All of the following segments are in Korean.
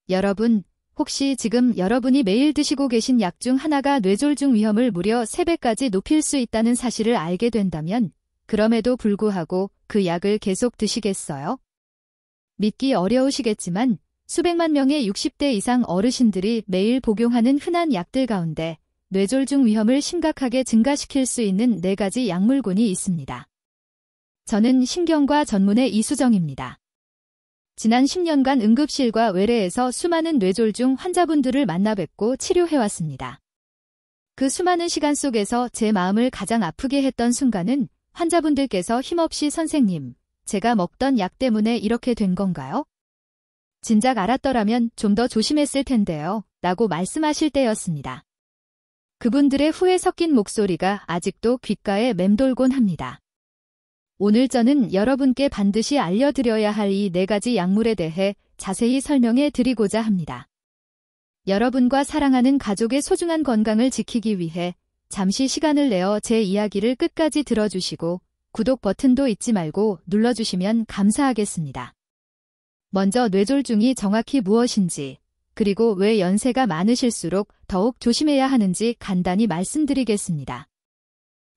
여러분, 혹시 지금 여러분이 매일 드시고 계신 약 중 하나가 뇌졸중 위험을 무려 3배까지 높일 수 있다는 사실을 알게 된다면 그럼에도 불구하고 그 약을 계속 드시겠어요? 믿기 어려우시겠지만 수백만 명의 60대 이상 어르신들이 매일 복용하는 흔한 약들 가운데 뇌졸중 위험을 심각하게 증가시킬 수 있는 4가지 약물군이 있습니다. 저는 신경과 전문의 이수정입니다. 지난 10년간 응급실과 외래에서 수많은 뇌졸중 환자분들을 만나 뵙고 치료해왔습니다. 그 수많은 시간 속에서 제 마음을 가장 아프게 했던 순간은 환자분들께서 힘없이 선생님, 제가 먹던 약 때문에 이렇게 된 건가요? 진작 알았더라면 좀 더 조심했을 텐데요. 라고 말씀하실 때였습니다. 그분들의 후회 섞인 목소리가 아직도 귓가에 맴돌곤 합니다. 오늘 저는 여러분께 반드시 알려드려야 할 이 4가지 약물에 대해 자세히 설명해 드리고자 합니다. 여러분과 사랑하는 가족의 소중한 건강을 지키기 위해 잠시 시간을 내어 제 이야기를 끝까지 들어주시고 구독 버튼도 잊지 말고 눌러주시면 감사하겠습니다. 먼저 뇌졸중이 정확히 무엇인지, 그리고 왜 연세가 많으실수록 더욱 조심해야 하는지 간단히 말씀드리겠습니다.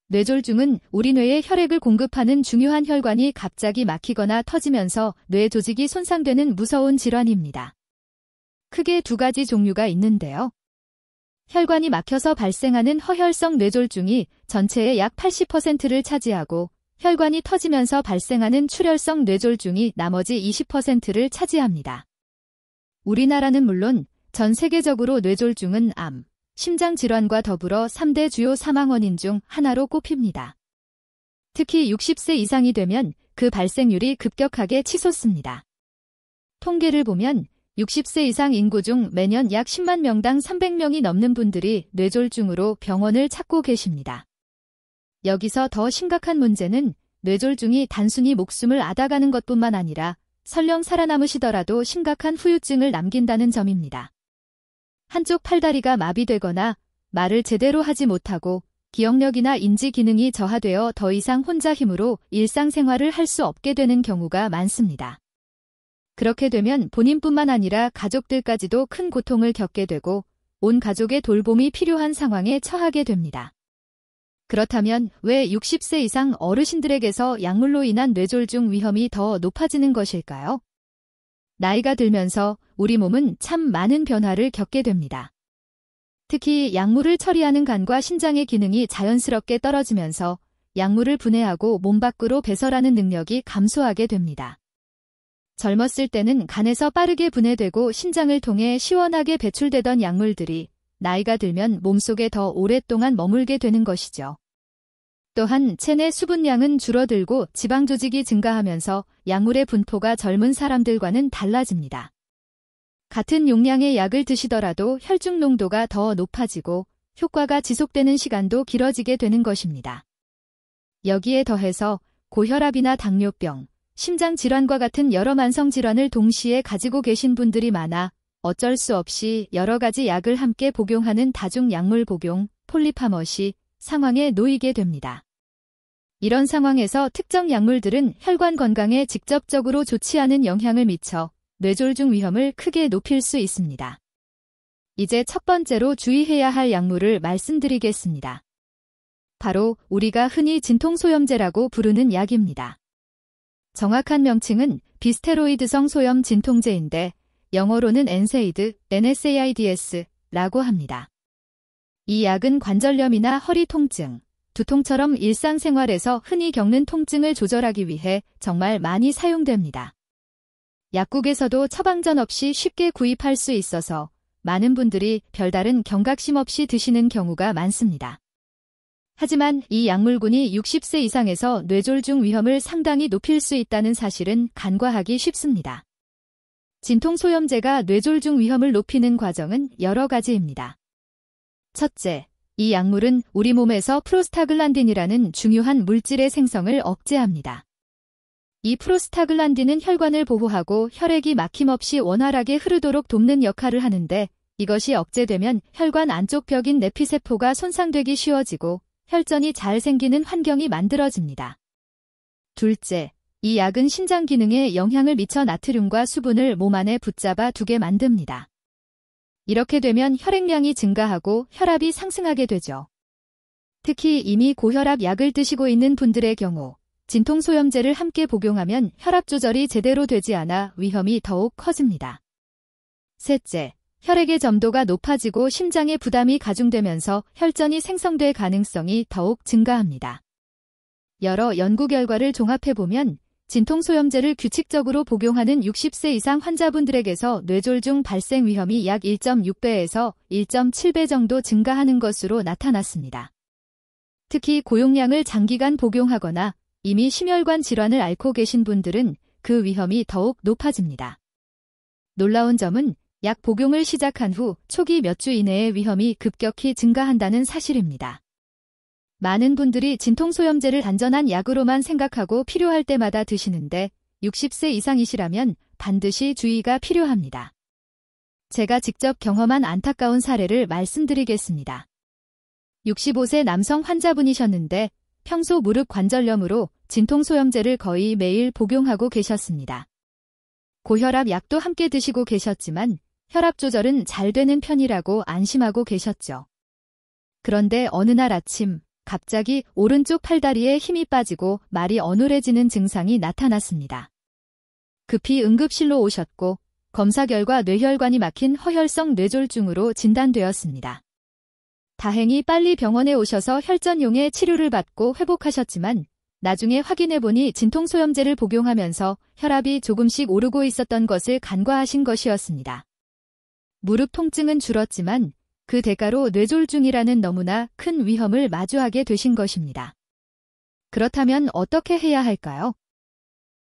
뇌졸중은 우리 뇌에 혈액을 공급하는 중요한 혈관이 갑자기 막히거나 터지면서 뇌 조직이 손상되는 무서운 질환입니다. 크게 2가지 종류가 있는데요. 혈관이 막혀서 발생하는 허혈성 뇌졸중이 전체의 약 80%를 차지하고 혈관이 터지면서 발생하는 출혈성 뇌졸중이 나머지 20%를 차지합니다. 우리나라는 물론 전 세계적으로 뇌졸중은 암, 심장질환과 더불어 3대 주요 사망원인 중 하나로 꼽힙니다. 특히 60세 이상이 되면 그 발생률이 급격하게 치솟습니다. 통계를 보면 60세 이상 인구 중 매년 약 10만 명당 300명이 넘는 분들이 뇌졸중으로 병원을 찾고 계십니다. 여기서 더 심각한 문제는 뇌졸중이 단순히 목숨을 앗아가는 것뿐만 아니라 설령 살아남으시더라도 심각한 후유증을 남긴다는 점입니다. 한쪽 팔다리가 마비되거나 말을 제대로 하지 못하고 기억력이나 인지 기능이 저하되어 더 이상 혼자 힘으로 일상생활을 할 수 없게 되는 경우가 많습니다. 그렇게 되면 본인뿐만 아니라 가족들까지도 큰 고통을 겪게 되고 온 가족의 돌봄이 필요한 상황에 처하게 됩니다. 그렇다면 왜 60세 이상 어르신들에게서 약물로 인한 뇌졸중 위험이 더 높아지는 것일까요? 나이가 들면서 우리 몸은 참 많은 변화를 겪게 됩니다. 특히 약물을 처리하는 간과 신장의 기능이 자연스럽게 떨어지면서 약물을 분해하고 몸 밖으로 배설하는 능력이 감소하게 됩니다. 젊었을 때는 간에서 빠르게 분해되고 신장을 통해 시원하게 배출되던 약물들이 나이가 들면 몸속에 더 오랫동안 머물게 되는 것이죠. 또한 체내 수분량은 줄어들고 지방 조직이 증가하면서 약물의 분포가 젊은 사람들과는 달라집니다. 같은 용량의 약을 드시더라도 혈중 농도가 더 높아지고 효과가 지속되는 시간도 길어지게 되는 것입니다. 여기에 더해서 고혈압이나 당뇨병, 심장질환과 같은 여러 만성질환을 동시에 가지고 계신 분들이 많아 어쩔 수 없이 여러 가지 약을 함께 복용하는 다중약물 복용, 폴리파머시 상황에 놓이게 됩니다. 이런 상황에서 특정 약물들은 혈관 건강에 직접적으로 좋지 않은 영향을 미쳐 뇌졸중 위험을 크게 높일 수 있습니다. 이제 첫 번째로 주의해야 할 약물을 말씀드리겠습니다. 바로 우리가 흔히 진통소염제라고 부르는 약입니다. 정확한 명칭은 비스테로이드성 소염 진통제인데 영어로는 NSAID, NSAIDs라고 합니다. 이 약은 관절염이나 허리 통증, 두통처럼 일상생활에서 흔히 겪는 통증을 조절하기 위해 정말 많이 사용됩니다. 약국에서도 처방전 없이 쉽게 구입할 수 있어서 많은 분들이 별다른 경각심 없이 드시는 경우가 많습니다. 하지만 이 약물군이 60세 이상에서 뇌졸중 위험을 상당히 높일 수 있다는 사실은 간과하기 쉽습니다. 진통소염제가 뇌졸중 위험을 높이는 과정은 여러 가지입니다. 첫째, 이 약물은 우리 몸에서 프로스타글란딘이라는 중요한 물질의 생성을 억제합니다. 이 프로스타글란딘은 혈관을 보호하고 혈액이 막힘없이 원활하게 흐르도록 돕는 역할을 하는데 이것이 억제되면 혈관 안쪽 벽인 내피세포가 손상되기 쉬워지고 혈전이 잘 생기는 환경이 만들어집니다. 둘째, 이 약은 신장 기능에 영향을 미쳐 나트륨과 수분을 몸 안에 붙잡아 두게 만듭니다. 이렇게 되면 혈액량이 증가하고 혈압이 상승하게 되죠. 특히 이미 고혈압 약을 드시고 있는 분들의 경우 진통소염제를 함께 복용하면 혈압 조절이 제대로 되지 않아 위험이 더욱 커집니다. 셋째, 혈액의 점도가 높아지고 심장의 부담이 가중되면서 혈전이 생성될 가능성이 더욱 증가합니다. 여러 연구 결과를 종합해보면 진통소염제를 규칙적으로 복용하는 60세 이상 환자분들에게서 뇌졸중 발생 위험이 약 1.6배에서 1.7배 정도 증가하는 것으로 나타났습니다. 특히 고용량을 장기간 복용하거나 이미 심혈관 질환을 앓고 계신 분들은 그 위험이 더욱 높아집니다. 놀라운 점은 약 복용을 시작한 후 초기 몇 주 이내에 위험이 급격히 증가한다는 사실입니다. 많은 분들이 진통소염제를 안전한 약으로만 생각하고 필요할 때마다 드시는데 60세 이상이시라면 반드시 주의가 필요합니다. 제가 직접 경험한 안타까운 사례를 말씀드리겠습니다. 65세 남성 환자분이셨는데 평소 무릎 관절염으로 진통소염제를 거의 매일 복용하고 계셨습니다. 고혈압 약도 함께 드시고 계셨지만 혈압 조절은 잘 되는 편이라고 안심하고 계셨죠. 그런데 어느 날 아침 갑자기 오른쪽 팔다리에 힘이 빠지고 말이 어눌해지는 증상이 나타났습니다. 급히 응급실로 오셨고 검사 결과 뇌혈관이 막힌 허혈성 뇌졸중으로 진단되었습니다. 다행히 빨리 병원에 오셔서 혈전용의 치료를 받고 회복하셨지만 나중에 확인해보니 진통소염제를 복용하면서 혈압이 조금씩 오르고 있었던 것을 간과하신 것이었습니다. 무릎 통증은 줄었지만 그 대가로 뇌졸중이라는 너무나 큰 위험을 마주하게 되신 것입니다. 그렇다면 어떻게 해야 할까요?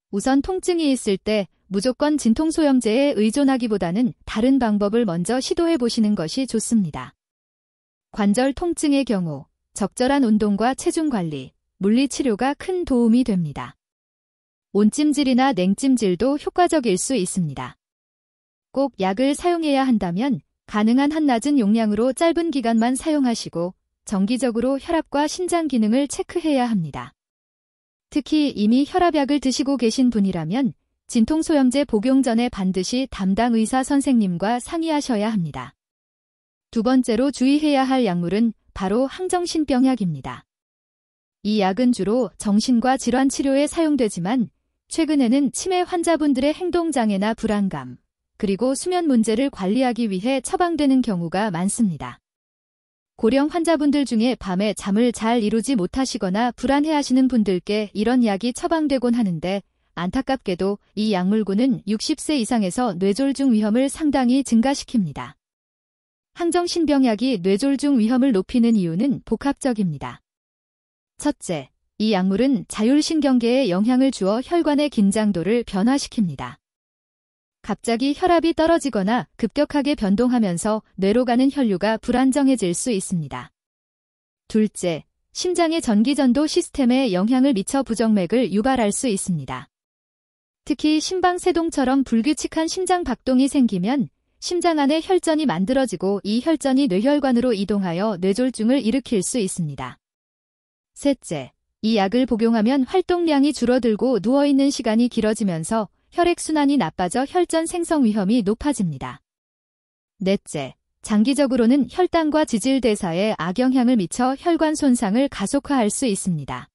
우선 통증이 있을 때 무조건 진통소염제에 의존하기보다는 다른 방법을 먼저 시도해 보시는 것이 좋습니다. 관절 통증의 경우 적절한 운동과 체중 관리, 물리치료가 큰 도움이 됩니다. 온찜질이나 냉찜질도 효과적일 수 있습니다. 꼭 약을 사용해야 한다면 가능한 한 낮은 용량으로 짧은 기간만 사용하시고 정기적으로 혈압과 신장 기능을 체크해야 합니다. 특히 이미 혈압약을 드시고 계신 분이라면 진통소염제 복용 전에 반드시 담당 의사 선생님과 상의하셔야 합니다. 두 번째로 주의해야 할 약물은 바로 항정신병약입니다. 이 약은 주로 정신과 질환 치료에 사용되지만 최근에는 치매 환자분들의 행동장애나 불안감, 그리고 수면 문제를 관리하기 위해 처방되는 경우가 많습니다. 고령 환자분들 중에 밤에 잠을 잘 이루지 못하시거나 불안해하시는 분들께 이런 약이 처방되곤 하는데 안타깝게도 이 약물군은 60세 이상에서 뇌졸중 위험을 상당히 증가시킵니다. 항정신병약이 뇌졸중 위험을 높이는 이유는 복합적입니다. 첫째, 이 약물은 자율신경계에 영향을 주어 혈관의 긴장도를 변화시킵니다. 갑자기 혈압이 떨어지거나 급격하게 변동하면서 뇌로 가는 혈류가 불안정해질 수 있습니다. 둘째, 심장의 전기전도 시스템에 영향을 미쳐 부정맥을 유발할 수 있습니다. 특히 심방세동처럼 불규칙한 심장 박동이 생기면 심장 안에 혈전이 만들어지고 이 혈전이 뇌혈관으로 이동하여 뇌졸중을 일으킬 수 있습니다. 셋째, 이 약을 복용하면 활동량이 줄어들고 누워있는 시간이 길어지면서 혈액순환이 나빠져 혈전 생성 위험이 높아집니다. 넷째, 장기적으로는 혈당과 지질대사에 악영향을 미쳐 혈관 손상을 가속화할 수 있습니다.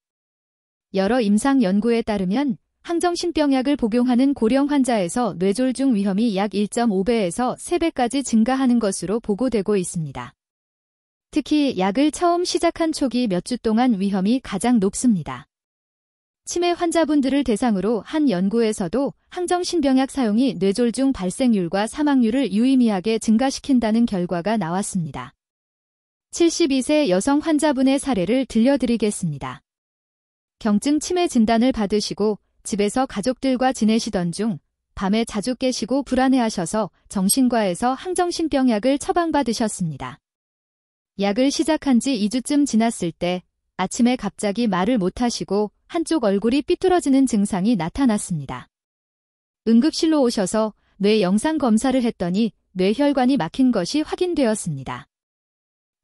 여러 임상 연구에 따르면 항정신병약을 복용하는 고령 환자에서 뇌졸중 위험이 약 1.5배에서 3배까지 증가하는 것으로 보고되고 있습니다. 특히 약을 처음 시작한 초기 몇 주 동안 위험이 가장 높습니다. 치매 환자분들을 대상으로 한 연구에서도 항정신병약 사용이 뇌졸중 발생률과 사망률을 유의미하게 증가시킨다는 결과가 나왔습니다. 72세 여성 환자분의 사례를 들려드리겠습니다. 경증 치매 진단을 받으시고 집에서 가족들과 지내시던 중 밤에 자주 깨시고 불안해하셔서 정신과에서 항정신병약을 처방받으셨습니다. 약을 시작한 지 2주쯤 지났을 때 아침에 갑자기 말을 못하시고 한쪽 얼굴이 삐뚤어지는 증상이 나타났습니다. 응급실로 오셔서 뇌 영상 검사를 했더니 뇌혈관이 막힌 것이 확인되었습니다.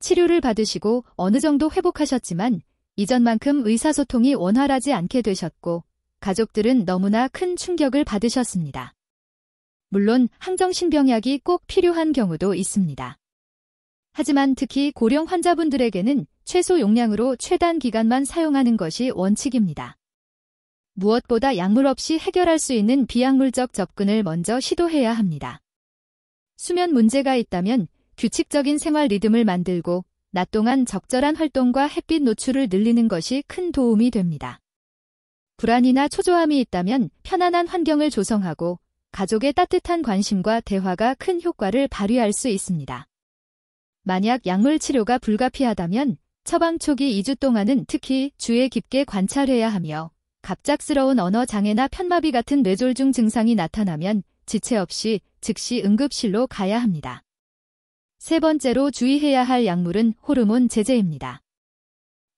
치료를 받으시고 어느 정도 회복하셨지만 이전만큼 의사소통이 원활하지 않게 되셨고 가족들은 너무나 큰 충격을 받으셨습니다. 물론 항정신병약이 꼭 필요한 경우도 있습니다. 하지만 특히 고령 환자분들에게는 최소 용량으로 최단 기간만 사용하는 것이 원칙입니다. 무엇보다 약물 없이 해결할 수 있는 비약물적 접근을 먼저 시도해야 합니다. 수면 문제가 있다면 규칙적인 생활 리듬을 만들고 낮 동안 적절한 활동과 햇빛 노출을 늘리는 것이 큰 도움이 됩니다. 불안이나 초조함이 있다면 편안한 환경을 조성하고 가족의 따뜻한 관심과 대화가 큰 효과를 발휘할 수 있습니다. 만약 약물 치료가 불가피하다면 처방 초기 2주 동안은 특히 주의 깊게 관찰해야 하며 갑작스러운 언어 장애나 편마비 같은 뇌졸중 증상이 나타나면 지체 없이 즉시 응급실로 가야 합니다. 세 번째로 주의해야 할 약물은 호르몬 제제입니다.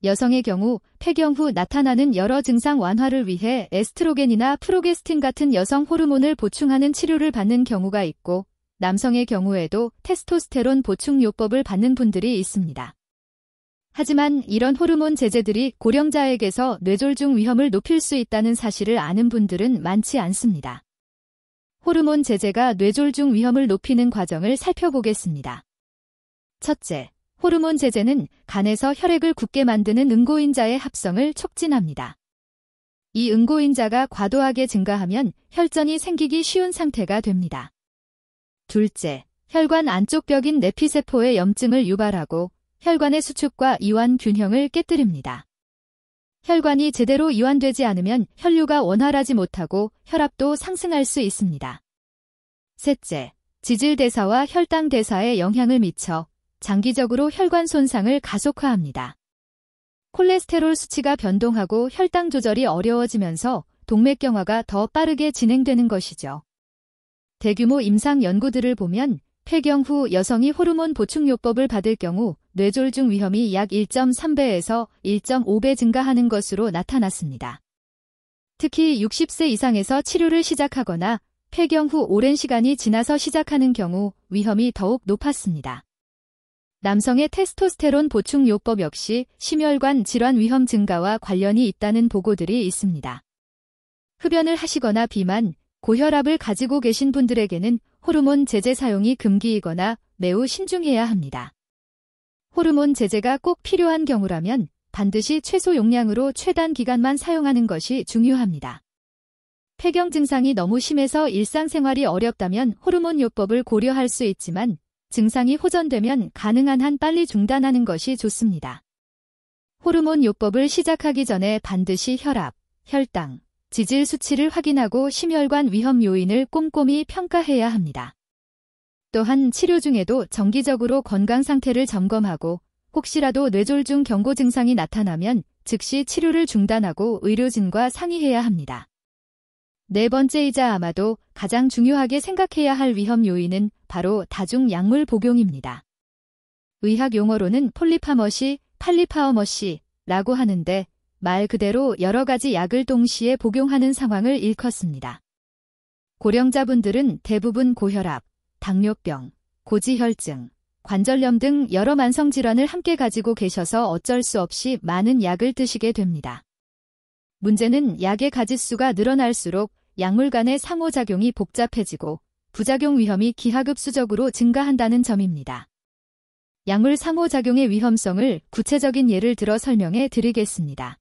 여성의 경우 폐경 후 나타나는 여러 증상 완화를 위해 에스트로겐이나 프로게스틴 같은 여성 호르몬을 보충하는 치료를 받는 경우가 있고 남성의 경우에도 테스토스테론 보충 요법을 받는 분들이 있습니다. 하지만 이런 호르몬 제제들이 고령자에게서 뇌졸중 위험을 높일 수 있다는 사실을 아는 분들은 많지 않습니다. 호르몬 제제가 뇌졸중 위험을 높이는 과정을 살펴보겠습니다. 첫째, 호르몬 제제는 간에서 혈액을 굳게 만드는 응고인자의 합성을 촉진합니다. 이 응고인자가 과도하게 증가하면 혈전이 생기기 쉬운 상태가 됩니다. 둘째, 혈관 안쪽 벽인 내피세포의 염증을 유발하고 혈관의 수축과 이완 균형을 깨뜨립니다. 혈관이 제대로 이완되지 않으면 혈류가 원활하지 못하고 혈압도 상승할 수 있습니다. 셋째, 지질대사와 혈당대사에 영향을 미쳐 장기적으로 혈관 손상을 가속화합니다. 콜레스테롤 수치가 변동하고 혈당 조절이 어려워지면서 동맥경화가 더 빠르게 진행되는 것이죠. 대규모 임상 연구들을 보면 폐경 후 여성이 호르몬 보충요법을 받을 경우 뇌졸중 위험이 약 1.3배에서 1.5배 증가하는 것으로 나타났습니다. 특히 60세 이상에서 치료를 시작하거나 폐경 후 오랜 시간이 지나서 시작하는 경우 위험이 더욱 높았습니다. 남성의 테스토스테론 보충 요법 역시 심혈관 질환 위험 증가와 관련이 있다는 보고들이 있습니다. 흡연을 하시거나 비만, 고혈압을 가지고 계신 분들에게는 호르몬 제제 사용이 금기이거나 매우 신중해야 합니다. 호르몬 제제가 꼭 필요한 경우라면 반드시 최소 용량으로 최단 기간만 사용하는 것이 중요합니다. 폐경 증상이 너무 심해서 일상생활이 어렵다면 호르몬 요법을 고려할 수 있지만 증상이 호전되면 가능한 한 빨리 중단하는 것이 좋습니다. 호르몬 요법을 시작하기 전에 반드시 혈압, 혈당, 지질 수치를 확인하고 심혈관 위험 요인을 꼼꼼히 평가해야 합니다. 또한 치료 중에도 정기적으로 건강 상태를 점검하고 혹시라도 뇌졸중 경고 증상이 나타나면 즉시 치료를 중단하고 의료진과 상의해야 합니다. 네 번째이자 아마도 가장 중요하게 생각해야 할 위험 요인은 바로 다중 약물 복용입니다. 의학 용어로는 폴리파머시, 팔리파어머시라고 하는데 말 그대로 여러 가지 약을 동시에 복용하는 상황을 일컫습니다. 고령자분들은 대부분 고혈압, 당뇨병, 고지혈증, 관절염 등 여러 만성질환을 함께 가지고 계셔서 어쩔 수 없이 많은 약을 드시게 됩니다. 문제는 약의 가짓수가 늘어날수록 약물 간의 상호작용이 복잡해지고 부작용 위험이 기하급수적으로 증가한다는 점입니다. 약물 상호작용의 위험성을 구체적인 예를 들어 설명해 드리겠습니다.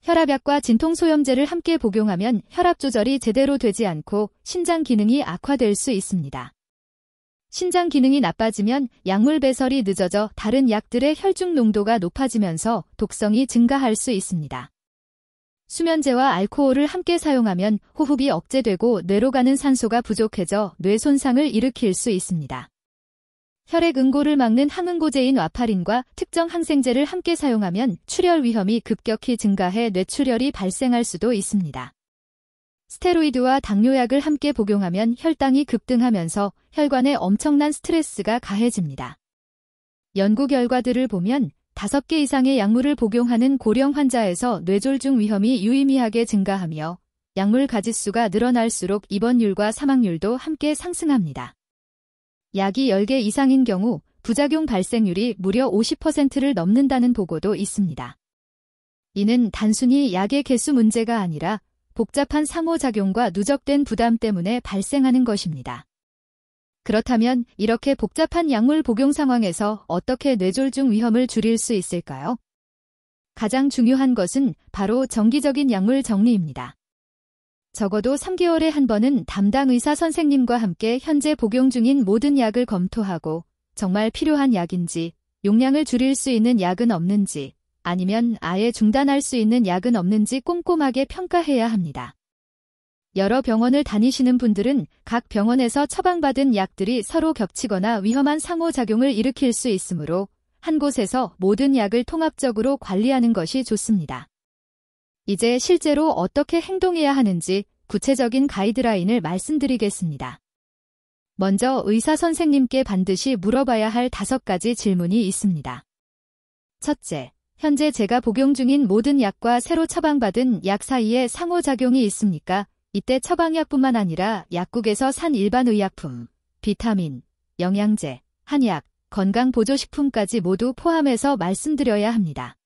혈압약과 진통소염제를 함께 복용하면 혈압 조절이 제대로 되지 않고 신장 기능이 악화될 수 있습니다. 신장 기능이 나빠지면 약물 배설이 늦어져 다른 약들의 혈중 농도가 높아지면서 독성이 증가할 수 있습니다. 수면제와 알코올을 함께 사용하면 호흡이 억제되고 뇌로 가는 산소가 부족해져 뇌 손상을 일으킬 수 있습니다. 혈액 응고를 막는 항응고제인 와파린과 특정 항생제를 함께 사용하면 출혈 위험이 급격히 증가해 뇌출혈이 발생할 수도 있습니다. 스테로이드와 당뇨약을 함께 복용하면 혈당이 급등하면서 혈관에 엄청난 스트레스가 가해집니다. 연구 결과들을 보면 5개 이상의 약물을 복용하는 고령 환자에서 뇌졸중 위험이 유의미하게 증가하며 약물 가짓수가 늘어날수록 입원율과 사망률도 함께 상승합니다. 약이 10개 이상인 경우 부작용 발생률이 무려 50%를 넘는다는 보고도 있습니다. 이는 단순히 약의 개수 문제가 아니라 복잡한 상호작용과 누적된 부담 때문에 발생하는 것입니다. 그렇다면 이렇게 복잡한 약물 복용 상황에서 어떻게 뇌졸중 위험을 줄일 수 있을까요? 가장 중요한 것은 바로 정기적인 약물 정리입니다. 적어도 3개월에 한 번은 담당 의사 선생님과 함께 현재 복용 중인 모든 약을 검토하고 정말 필요한 약인지, 용량을 줄일 수 있는 약은 없는지, 아니면 아예 중단할 수 있는 약은 없는지 꼼꼼하게 평가해야 합니다. 여러 병원을 다니시는 분들은 각 병원에서 처방받은 약들이 서로 겹치거나 위험한 상호작용을 일으킬 수 있으므로 한 곳에서 모든 약을 통합적으로 관리하는 것이 좋습니다. 이제 실제로 어떻게 행동해야 하는지 구체적인 가이드라인을 말씀드리겠습니다. 먼저 의사 선생님께 반드시 물어봐야 할 5가지 질문이 있습니다. 첫째, 현재 제가 복용 중인 모든 약과 새로 처방받은 약 사이에 상호작용이 있습니까? 이때 처방약뿐만 아니라 약국에서 산 일반 의약품, 비타민, 영양제, 한약, 건강보조식품까지 모두 포함해서 말씀드려야 합니다.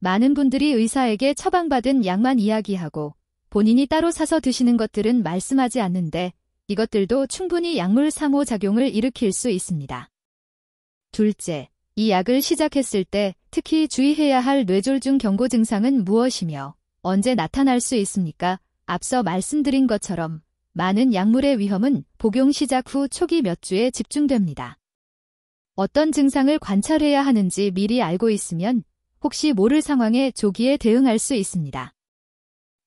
많은 분들이 의사에게 처방받은 약만 이야기하고 본인이 따로 사서 드시는 것들은 말씀하지 않는데 이것들도 충분히 약물 상호작용을 일으킬 수 있습니다. 둘째, 이 약을 시작했을 때 특히 주의해야 할 뇌졸중 경고 증상은 무엇이며 언제 나타날 수 있습니까? 앞서 말씀드린 것처럼 많은 약물의 위험은 복용 시작 후 초기 몇 주에 집중됩니다. 어떤 증상을 관찰해야 하는지 미리 알고 있으면 혹시 모를 상황에 조기에 대응할 수 있습니다.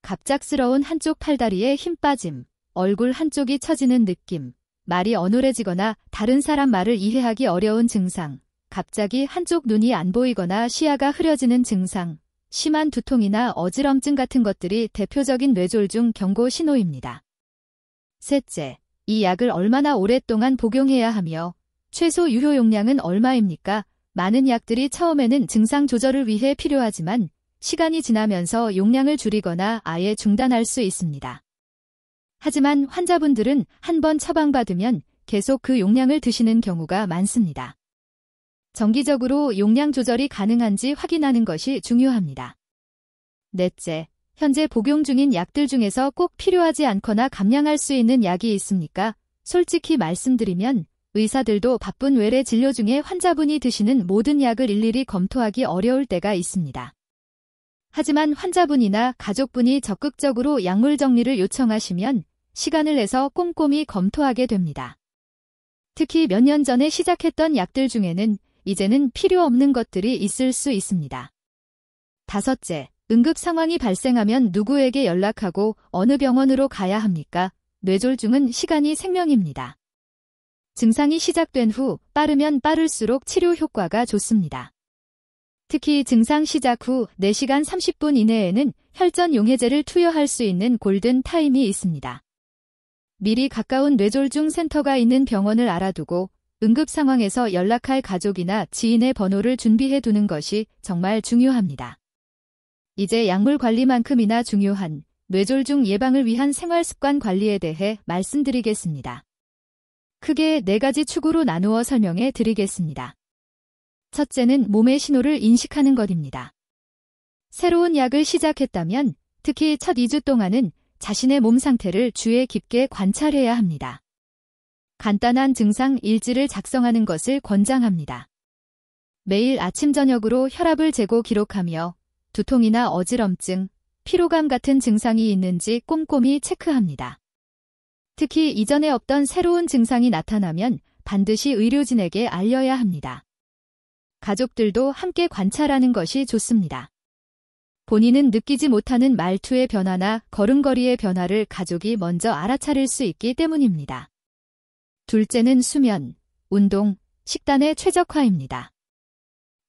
갑작스러운 한쪽 팔다리에 힘 빠짐, 얼굴 한쪽이 처지는 느낌, 말이 어눌해지거나 다른 사람 말을 이해하기 어려운 증상, 갑자기 한쪽 눈이 안 보이거나 시야가 흐려지는 증상, 심한 두통이나 어지럼증 같은 것들이 대표적인 뇌졸중 경고 신호입니다. 셋째, 이 약을 얼마나 오랫동안 복용해야 하며 최소 유효 용량은 얼마입니까? 많은 약들이 처음에는 증상 조절을 위해 필요하지만 시간이 지나면서 용량을 줄이거나 아예 중단할 수 있습니다. 하지만 환자분들은 한 번 처방받으면 계속 그 용량을 드시는 경우가 많습니다. 정기적으로 용량 조절이 가능한지 확인하는 것이 중요합니다. 넷째, 현재 복용 중인 약들 중에서 꼭 필요하지 않거나 감량할 수 있는 약이 있습니까? 솔직히 말씀드리면 의사들도 바쁜 외래 진료 중에 환자분이 드시는 모든 약을 일일이 검토하기 어려울 때가 있습니다. 하지만 환자분이나 가족분이 적극적으로 약물 정리를 요청하시면 시간을 내서 꼼꼼히 검토하게 됩니다. 특히 몇 년 전에 시작했던 약들 중에는 이제는 필요 없는 것들이 있을 수 있습니다. 다섯째, 응급 상황이 발생하면 누구에게 연락하고 어느 병원으로 가야 합니까? 뇌졸중은 시간이 생명입니다. 증상이 시작된 후 빠르면 빠를수록 치료 효과가 좋습니다. 특히 증상 시작 후 4시간 30분 이내에는 혈전 용해제를 투여할 수 있는 골든 타임이 있습니다. 미리 가까운 뇌졸중 센터가 있는 병원을 알아두고 응급 상황에서 연락할 가족이나 지인의 번호를 준비해 두는 것이 정말 중요합니다. 이제 약물 관리만큼이나 중요한 뇌졸중 예방을 위한 생활습관 관리에 대해 말씀드리겠습니다. 크게 4가지 축으로 나누어 설명해 드리겠습니다. 첫째는 몸의 신호를 인식하는 것입니다. 새로운 약을 시작했다면 특히 첫 2주 동안은 자신의 몸 상태를 주의 깊게 관찰해야 합니다. 간단한 증상 일지를 작성하는 것을 권장합니다. 매일 아침 저녁으로 혈압을 재고 기록하며 두통이나 어지럼증, 피로감 같은 증상이 있는지 꼼꼼히 체크합니다. 특히 이전에 없던 새로운 증상이 나타나면 반드시 의료진에게 알려야 합니다. 가족들도 함께 관찰하는 것이 좋습니다. 본인은 느끼지 못하는 말투의 변화나 걸음걸이의 변화를 가족이 먼저 알아차릴 수 있기 때문입니다. 둘째는 수면, 운동, 식단의 최적화입니다.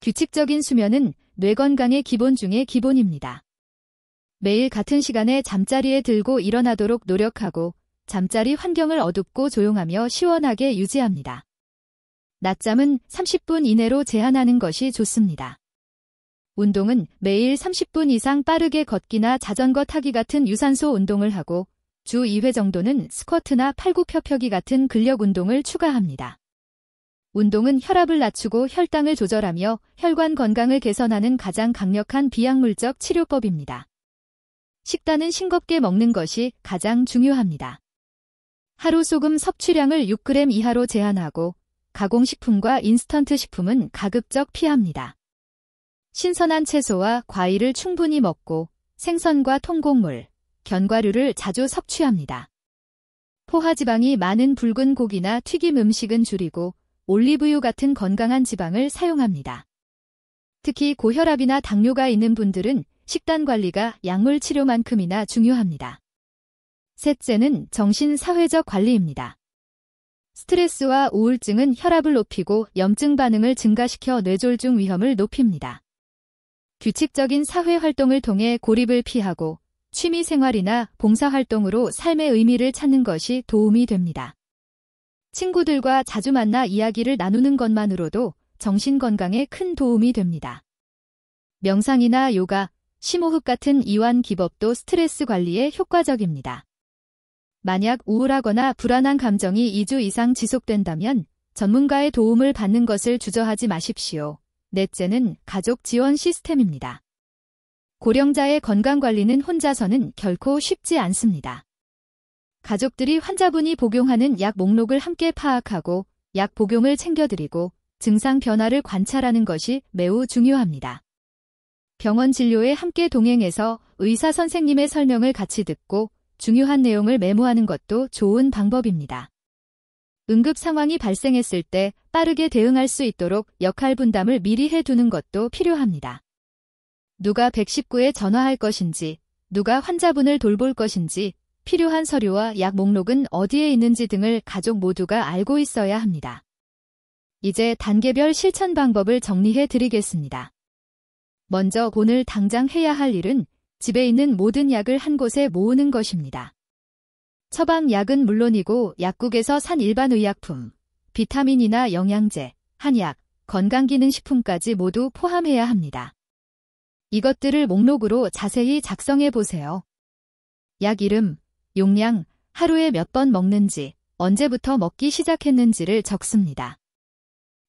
규칙적인 수면은 뇌 건강의 기본 중의 기본입니다. 매일 같은 시간에 잠자리에 들고 일어나도록 노력하고 잠자리 환경을 어둡고 조용하며 시원하게 유지합니다. 낮잠은 30분 이내로 제한하는 것이 좋습니다. 운동은 매일 30분 이상 빠르게 걷기나 자전거 타기 같은 유산소 운동을 하고 주 2회 정도는 스쿼트나 팔굽혀펴기 같은 근력 운동을 추가합니다. 운동은 혈압을 낮추고 혈당을 조절하며 혈관 건강을 개선하는 가장 강력한 비약물적 치료법입니다. 식단은 싱겁게 먹는 것이 가장 중요합니다. 하루 소금 섭취량을 6g 이하로 제한하고 가공식품과 인스턴트 식품은 가급적 피합니다. 신선한 채소와 과일을 충분히 먹고 생선과 통곡물, 견과류를 자주 섭취합니다. 포화지방이 많은 붉은 고기나 튀김 음식은 줄이고 올리브유 같은 건강한 지방을 사용합니다. 특히 고혈압이나 당뇨가 있는 분들은 식단 관리가 약물 치료만큼이나 중요합니다. 셋째는 정신사회적 관리입니다. 스트레스와 우울증은 혈압을 높이고 염증 반응을 증가시켜 뇌졸중 위험을 높입니다. 규칙적인 사회활동을 통해 고립을 피하고 취미생활이나 봉사활동으로 삶의 의미를 찾는 것이 도움이 됩니다. 친구들과 자주 만나 이야기를 나누는 것만으로도 정신건강에 큰 도움이 됩니다. 명상이나 요가, 심호흡 같은 이완 기법도 스트레스 관리에 효과적입니다. 만약 우울하거나 불안한 감정이 2주 이상 지속된다면 전문가의 도움을 받는 것을 주저하지 마십시오. 넷째는 가족 지원 시스템입니다. 고령자의 건강관리는 혼자서는 결코 쉽지 않습니다. 가족들이 환자분이 복용하는 약 목록을 함께 파악하고 약 복용을 챙겨드리고 증상 변화를 관찰하는 것이 매우 중요합니다. 병원 진료에 함께 동행해서 의사 선생님의 설명을 같이 듣고 중요한 내용을 메모하는 것도 좋은 방법입니다. 응급 상황이 발생했을 때 빠르게 대응할 수 있도록 역할 분담을 미리 해두는 것도 필요합니다. 누가 119에 전화할 것인지, 누가 환자분을 돌볼 것인지, 필요한 서류와 약 목록은 어디에 있는지 등을 가족 모두가 알고 있어야 합니다. 이제 단계별 실천 방법을 정리해 드리겠습니다. 먼저 오늘 당장 해야 할 일은 집에 있는 모든 약을 한 곳에 모으는 것입니다. 처방약은 물론이고 약국에서 산 일반 의약품, 비타민이나 영양제, 한약, 건강기능식품까지 모두 포함해야 합니다. 이것들을 목록으로 자세히 작성해 보세요. 약 이름, 용량, 하루에 몇 번 먹는지, 언제부터 먹기 시작했는지를 적습니다.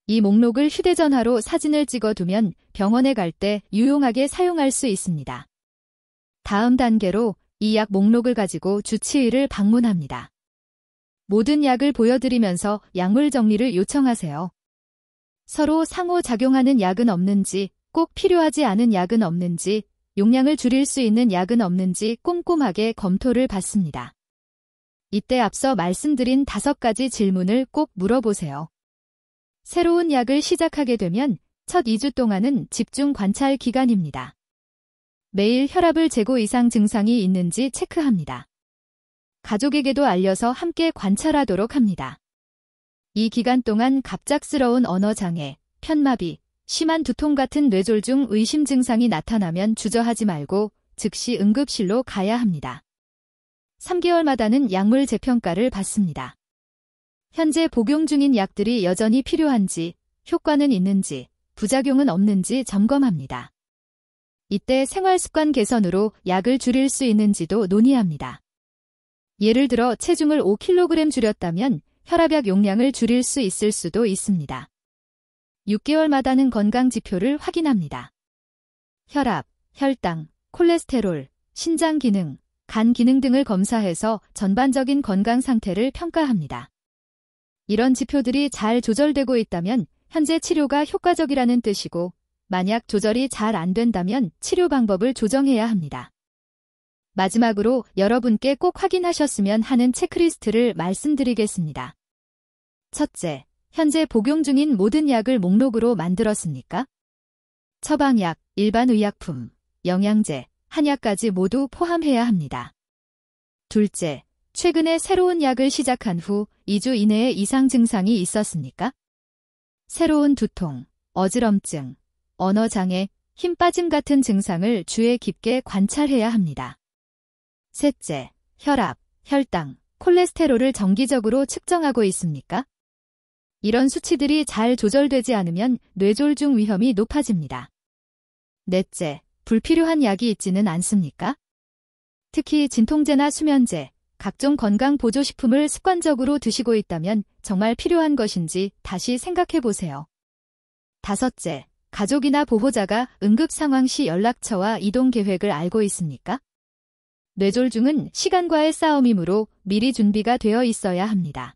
이 목록을 휴대전화로 사진을 찍어두면 병원에 갈 때 유용하게 사용할 수 있습니다. 다음 단계로 이 약 목록을 가지고 주치의를 방문합니다. 모든 약을 보여드리면서 약물 정리를 요청하세요. 서로 상호작용하는 약은 없는지, 꼭 필요하지 않은 약은 없는지, 용량을 줄일 수 있는 약은 없는지 꼼꼼하게 검토를 받습니다. 이때 앞서 말씀드린 5가지 질문을 꼭 물어보세요. 새로운 약을 시작하게 되면 첫 2주 동안은 집중 관찰 기간입니다. 매일 혈압을 재고 이상 증상이 있는지 체크합니다. 가족에게도 알려서 함께 관찰하도록 합니다. 이 기간 동안 갑작스러운 언어장애, 편마비, 심한 두통 같은 뇌졸중 의심 증상이 나타나면 주저하지 말고 즉시 응급실로 가야 합니다. 3개월마다는 약물 재평가를 받습니다. 현재 복용 중인 약들이 여전히 필요한지, 효과는 있는지, 부작용은 없는지 점검합니다. 이때 생활습관 개선으로 약을 줄일 수 있는지도 논의합니다. 예를 들어 체중을 5kg 줄였다면 혈압약 용량을 줄일 수 있을 수도 있습니다. 6개월마다는 건강지표를 확인합니다. 혈압, 혈당, 콜레스테롤, 신장 기능, 간 기능 등을 검사해서 전반적인 건강 상태를 평가합니다. 이런 지표들이 잘 조절되고 있다면 현재 치료가 효과적이라는 뜻이고, 만약 조절이 잘 안 된다면 치료 방법을 조정해야 합니다. 마지막으로 여러분께 꼭 확인하셨으면 하는 체크리스트를 말씀드리겠습니다. 첫째, 현재 복용 중인 모든 약을 목록으로 만들었습니까? 처방약, 일반 의약품, 영양제, 한약까지 모두 포함해야 합니다. 둘째, 최근에 새로운 약을 시작한 후 2주 이내에 이상 증상이 있었습니까? 새로운 두통, 어지럼증, 언어장애, 힘 빠짐 같은 증상을 주의 깊게 관찰해야 합니다. 셋째, 혈압, 혈당, 콜레스테롤을 정기적으로 측정하고 있습니까? 이런 수치들이 잘 조절되지 않으면 뇌졸중 위험이 높아집니다. 넷째, 불필요한 약이 있지는 않습니까? 특히 진통제나 수면제, 각종 건강보조식품을 습관적으로 드시고 있다면 정말 필요한 것인지 다시 생각해 보세요. 다섯째, 가족이나 보호자가 응급 상황 시 연락처와 이동 계획을 알고 있습니까? 뇌졸중은 시간과의 싸움이므로 미리 준비가 되어 있어야 합니다.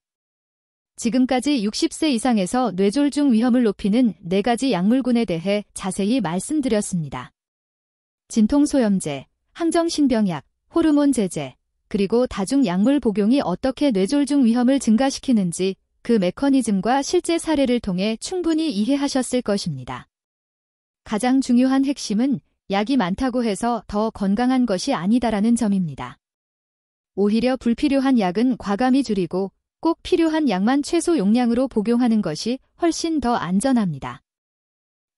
지금까지 60세 이상에서 뇌졸중 위험을 높이는 4가지 약물군에 대해 자세히 말씀드렸습니다. 진통소염제, 항정신병약, 호르몬 제제, 그리고 다중약물 복용이 어떻게 뇌졸중 위험을 증가시키는지 그 메커니즘과 실제 사례를 통해 충분히 이해하셨을 것입니다. 가장 중요한 핵심은 약이 많다고 해서 더 건강한 것이 아니다라는 점입니다. 오히려 불필요한 약은 과감히 줄이고 꼭 필요한 약만 최소 용량으로 복용하는 것이 훨씬 더 안전합니다.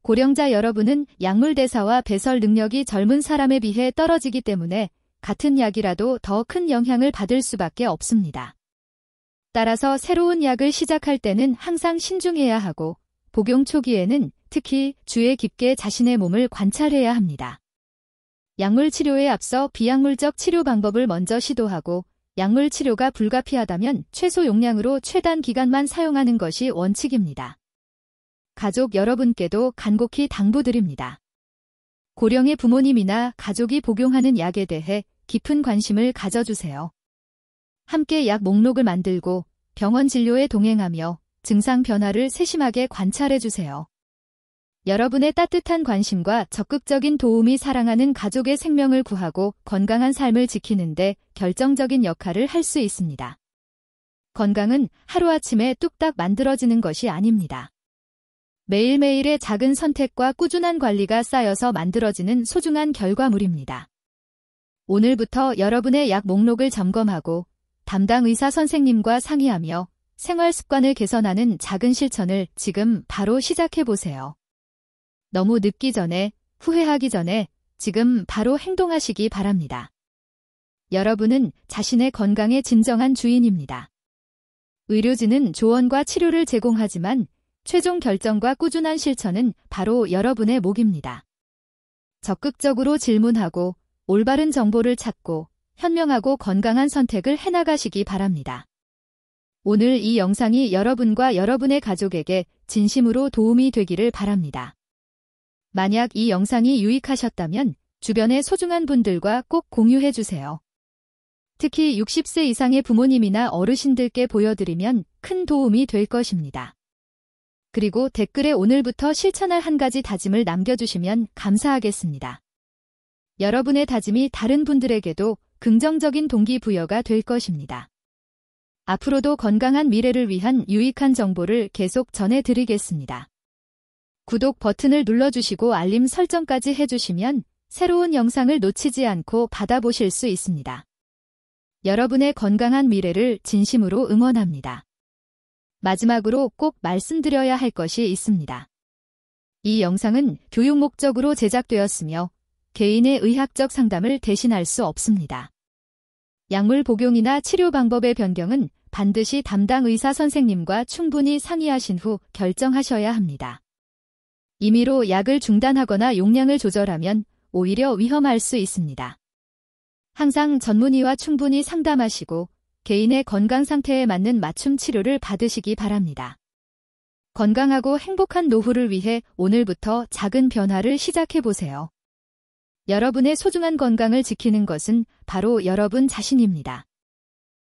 고령자 여러분은 약물 대사와 배설 능력이 젊은 사람에 비해 떨어지기 때문에 같은 약이라도 더 큰 영향을 받을 수밖에 없습니다. 따라서 새로운 약을 시작할 때는 항상 신중해야 하고 복용 초기에는 특히 주의 깊게 자신의 몸을 관찰해야 합니다. 약물 치료에 앞서 비약물적 치료 방법을 먼저 시도하고 약물 치료가 불가피하다면 최소 용량으로 최단 기간만 사용하는 것이 원칙입니다. 가족 여러분께도 간곡히 당부드립니다. 고령의 부모님이나 가족이 복용하는 약에 대해 깊은 관심을 가져주세요. 함께 약 목록을 만들고 병원 진료에 동행하며 증상 변화를 세심하게 관찰해주세요. 여러분의 따뜻한 관심과 적극적인 도움이 사랑하는 가족의 생명을 구하고 건강한 삶을 지키는데 결정적인 역할을 할 수 있습니다. 건강은 하루아침에 뚝딱 만들어지는 것이 아닙니다. 매일매일의 작은 선택과 꾸준한 관리가 쌓여서 만들어지는 소중한 결과물입니다. 오늘부터 여러분의 약 목록을 점검하고 담당 의사 선생님과 상의하며 생활 습관을 개선하는 작은 실천을 지금 바로 시작해보세요. 너무 늦기 전에, 후회하기 전에 지금 바로 행동하시기 바랍니다. 여러분은 자신의 건강의 진정한 주인입니다. 의료진은 조언과 치료를 제공하지만 최종 결정과 꾸준한 실천은 바로 여러분의 몫입니다. 적극적으로 질문하고 올바른 정보를 찾고 현명하고 건강한 선택을 해나가시기 바랍니다. 오늘 이 영상이 여러분과 여러분의 가족에게 진심으로 도움이 되기를 바랍니다. 만약 이 영상이 유익하셨다면 주변의 소중한 분들과 꼭 공유해 주세요. 특히 60세 이상의 부모님이나 어르신들께 보여드리면 큰 도움이 될 것입니다. 그리고 댓글에 오늘부터 실천할 한 가지 다짐을 남겨주시면 감사하겠습니다. 여러분의 다짐이 다른 분들에게도 긍정적인 동기부여가 될 것입니다. 앞으로도 건강한 미래를 위한 유익한 정보를 계속 전해드리겠습니다. 구독 버튼을 눌러주시고 알림 설정까지 해주시면 새로운 영상을 놓치지 않고 받아보실 수 있습니다. 여러분의 건강한 미래를 진심으로 응원합니다. 마지막으로 꼭 말씀드려야 할 것이 있습니다. 이 영상은 교육 목적으로 제작되었으며 개인의 의학적 상담을 대신할 수 없습니다. 약물 복용이나 치료 방법의 변경은 반드시 담당 의사 선생님과 충분히 상의하신 후 결정하셔야 합니다. 임의로 약을 중단하거나 용량을 조절하면 오히려 위험할 수 있습니다. 항상 전문의와 충분히 상담하시고 개인의 건강 상태에 맞는 맞춤 치료를 받으시기 바랍니다. 건강하고 행복한 노후를 위해 오늘부터 작은 변화를 시작해보세요. 여러분의 소중한 건강을 지키는 것은 바로 여러분 자신입니다.